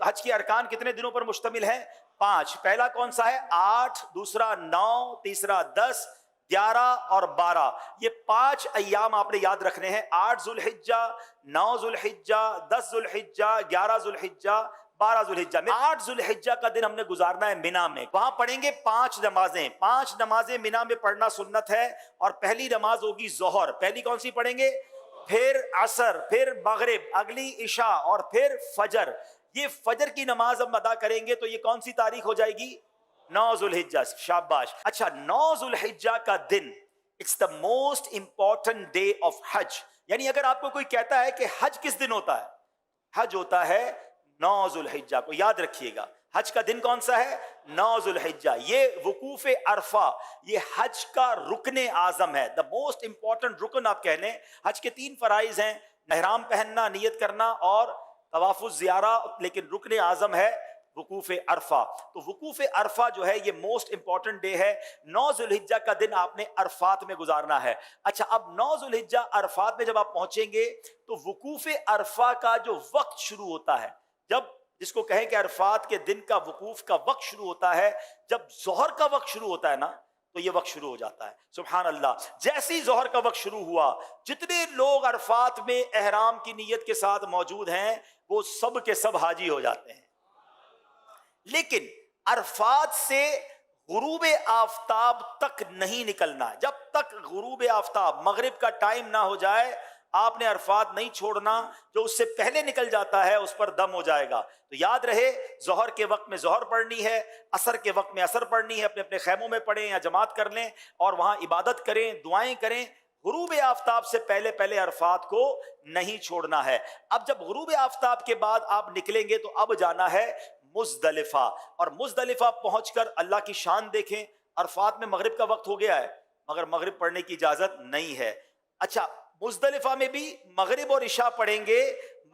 تو حج کے ارکان کتنے دنوں پر مشتمل ہیں؟ 5۔ پہلا کون سا ہے؟ 8، دوسرا 9، تیسرا 10، 11 اور 12۔ یہ 5 ایام آپ نے یاد رکھنے ہیں، 8 ذوالحجہ، 9 ذوالحجہ، 10 ذوالحجہ، 11 ذوالحجہ، 12 ذوالحجہ میں 8 ذوالحجہ کا دن ہم نے گزارنا ہے مینا میں۔ وہاں پڑھیں گے 5 نمازیں، 5 نمازیں مینا میں پڑھنا سنت ہے۔ اور پہلی نماز ہوگی ظہر، پہلی کون سی پڑھیں گے؟ پھر عصر، پھر مغرب، اگلی عشاء اور پھر فجر۔ یہ فجر کی نماز ہم ادا کریں گے تو یہ کون سی تاریخ ہو جائے گی؟ 9 ذوالحجہ۔ شاباش۔ اچھا، 9 ذوالحجہ کا دن it's the most important day of Hajj. یعنی اگر آپ کو کوئی کہتا ہے کہ حج کس دن ہوتا ہے، حج ہوتا ہے 9 ذوالحجہ کو، یاد رکھیے گا۔ حج کا دن کون سا ہے؟ 9 ذوالحجہ۔ یہ وقوف عرفہ، یہ حج کا رکن اعظم ہے، دا موسٹ امپورٹنٹ رکن آپ کہہ لیں۔ حج کے 3 فرائض ہیں، احرام پہننا، نیت کرنا اور طواف الزیارہ، لیکن رکن اعظم ہے وقوف عرفہ۔ تو وقوف عرفہ جو ہے یہ موسٹ امپورٹنٹ ڈے ہے۔ 9 ذوالحجہ کا دن آپ نے عرفات میں گزارنا ہے۔ اچھا، اب 9 ذوالحجہ عرفات میں جب آپ پہنچیں گے تو وقوف عرفہ کا جو وقت شروع ہوتا ہے، جب جس کو کہیں کہ عرفات کے دن کا وقوف کا وقت شروع ہوتا ہے، جب ظہر کا وقت شروع ہوتا ہے نا تو یہ وقت شروع ہو جاتا ہے۔ سبحان اللہ۔ جیسے ہی ظہر کا وقت شروع ہوا، جتنے لوگ عرفات میں احرام کی نیت کے ساتھ موجود ہیں وہ سب کے سب حاجی ہو جاتے ہیں۔ لیکن عرفات سے غروب آفتاب تک نہیں نکلنا۔ جب تک غروب آفتاب، مغرب کا ٹائم نہ ہو جائے، آپ نے عرفات نہیں چھوڑنا۔ جو اس سے پہلے نکل جاتا ہے اس پر دم ہو جائے گا۔ تو یاد رہے، ظہر کے وقت میں ظہر پڑھنی ہے، عصر کے وقت میں عصر پڑھنی ہے۔ اپنے اپنے خیموں میں پڑھیں یا جماعت کر لیں اور وہاں عبادت کریں، دعائیں کریں۔ غروب آفتاب سے پہلے پہلے عرفات کو نہیں چھوڑنا ہے۔ اب جب غروب آفتاب کے بعد آپ نکلیں گے تو اب جانا ہے مزدلفہ، اور مزدلفہ پہنچ کر اللہ کی شان دیکھیں۔ عرفات میں مغرب کا وقت ہو گیا ہے مگر مغرب پڑھنے کی اجازت نہیں ہے۔ اچھا، مزدلفہ میں بھی مغرب اور عشاء پڑھیں گے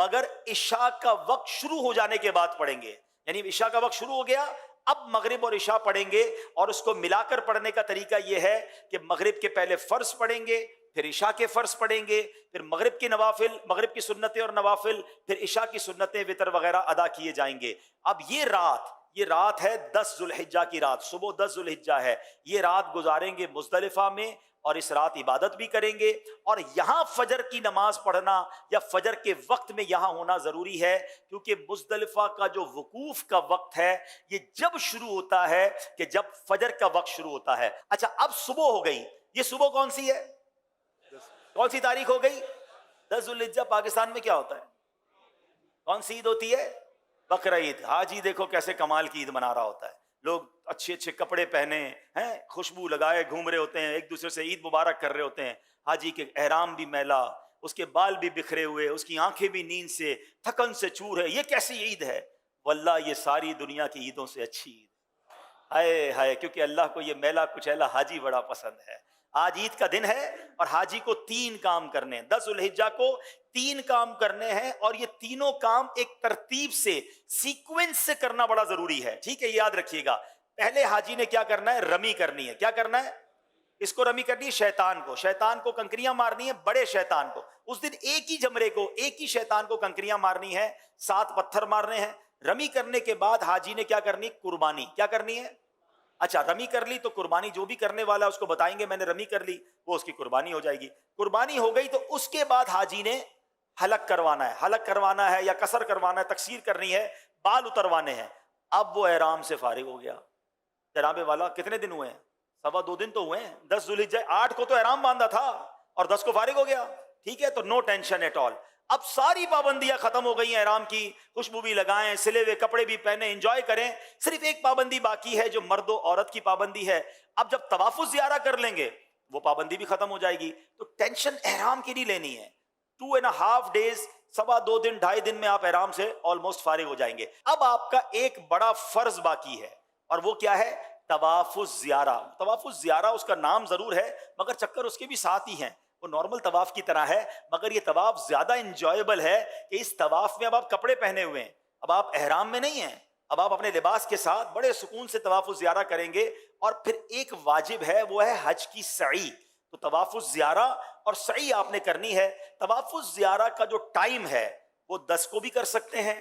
مگر عشاء کا وقت شروع ہو جانے کے بعد پڑھیں گے۔ یعنی عشاء کا وقت شروع ہو گیا، اب مغرب اور عشاء پڑھیں گے، اور اس کو ملا کر پڑھنے کا طریقہ یہ ہے کہ مغرب کے پہلے فرض پڑھیں گے، پھر عشاء کے فرض پڑھیں گے، پھر مغرب کی نوافل، مغرب کی سنتیں اور نوافل، پھر عشاء کی سنتیں وتر وغیرہ ادا کیے جائیں گے۔ اب یہ رات ہے 10 ذوالحجہ کی رات، صبح 10 ذوالحجہ ہے، یہ رات گزاریں گے مزدلفہ میں، اور اس رات عبادت بھی کریں گے۔ اور یہاں فجر کی نماز پڑھنا یا فجر کے وقت میں یہاں ہونا ضروری ہے، کیونکہ مزدلفہ کا جو وقوف کا وقت ہے یہ جب شروع ہوتا ہے کہ جب فجر کا وقت شروع ہوتا ہے۔ اچھا، اب صبح ہو گئی، یہ صبح کون سی ہے؟ کون سی تاریخ ہو گئی؟ 10 ذوالحجہ۔ پاکستان میں کیا ہوتا ہے؟ کون سی عید ہوتی ہے؟ بقرعید۔ حاجی دیکھو کیسے کمال کی عید منا رہا ہوتا ہے، لوگ اچھے اچھے کپڑے پہنے ہیں، خوشبو لگائے گھوم رہے ہوتے ہیں، ایک دوسرے سے عید مبارک کر رہے ہوتے ہیں۔ حاجی کے احرام بھی میلا، اس کے بال بھی بکھرے ہوئے، اس کی آنکھیں بھی نیند سے، تھکن سے چور ہے۔ یہ کیسی عید ہے؟ واللہ یہ ساری دنیا کی عیدوں سے اچھی عید، ہائے ہائے، کیونکہ اللہ کو یہ میلا کچیلا حاجی بڑا پسند ہے۔ آج عید کا دن ہے اور حاجی کو 3 کام کرنے ہیں، 10 ذوالحجہ کو 3 کام کرنے ہیں، اور یہ تینوں کام ایک ترتیب سے، سیکوینس سے کرنا بڑا ضروری ہے۔ ٹھیک ہے، یاد رکھیے گا۔ پہلے حاجی نے کیا کرنا ہے؟ رمی کرنی ہے۔ کیا کرنا ہے؟ اس کو رمی کرنی ہے شیطان کو کنکریاں مارنی ہے، بڑے شیطان کو۔ اس دن ایک ہی جمرے کو، ایک ہی شیطان کو کنکریاں مارنی ہے، 7 پتھر مارنے ہیں۔ رمی کرنے کے بعد حاجی نے کیا کرنی؟ قربانی۔ کیا کرنی ہے؟ اچھا، رمی کر لی تو قربانی، جو بھی کرنے والا اس کو بتائیں گے میں نے رمی کر لی، وہ اس کی قربانی ہو جائے گی۔ قربانی ہو گئی تو اس کے بعد حاجی نے حلق کروانا ہے یا قصر کروانا ہے، تقصیر کرنی ہے، بال اتروانے ہیں۔ اب وہ احرام سے فارغ ہو گیا۔ جناب والا کتنے دن ہوئے ہیں؟ 2.25 دن تو ہوئے ہیں۔ 10 ذوالحجہ، 8 کو تو احرام باندھا تھا اور 10 کو فارغ ہو گیا۔ ٹھیک ہے، تو نو ٹینشن ایٹ آل۔ اب ساری پابندیاں ختم ہو گئی ہیں احرام کی، خوشبو بھی لگائیں، سلے ہوئے کپڑے بھی پہنے، انجوائے کریں۔ صرف ایک پابندی باقی ہے جو مرد و عورت کی پابندی ہے۔ اب جب طواف الزیارہ کر لیں گے وہ پابندی بھی ختم ہو جائے گی، تو ٹینشن احرام کی نہیں لینی ہے۔ 2.5 days، 2.25 دن، 2.5 دن میں آپ احرام سے آلموسٹ فارغ ہو جائیں گے۔ اب آپ کا ایک بڑا فرض باقی ہے، اور وہ کیا ہے؟ طواف الزیارہ۔ طواف الزیارہ اس کا نام ضرور ہے مگر چکر اس کے بھی ساتھ ہی ہیں، وہ نارمل طواف کی طرح ہے، مگر یہ طواف زیادہ انجوائبل ہے کہ اس طواف میں اب آپ کپڑے پہنے ہوئے ہیں، اب آپ احرام میں نہیں ہیں، اب آپ اپنے لباس کے ساتھ بڑے سکون سے طواف الزیارہ کریں گے۔ اور پھر ایک واجب ہے، وہ ہے حج کی سعی۔ تو طواف الزیارہ اور سعی آپ نے کرنی ہے۔ طواف الزیارہ کا جو ٹائم ہے وہ 10 کو بھی کر سکتے ہیں،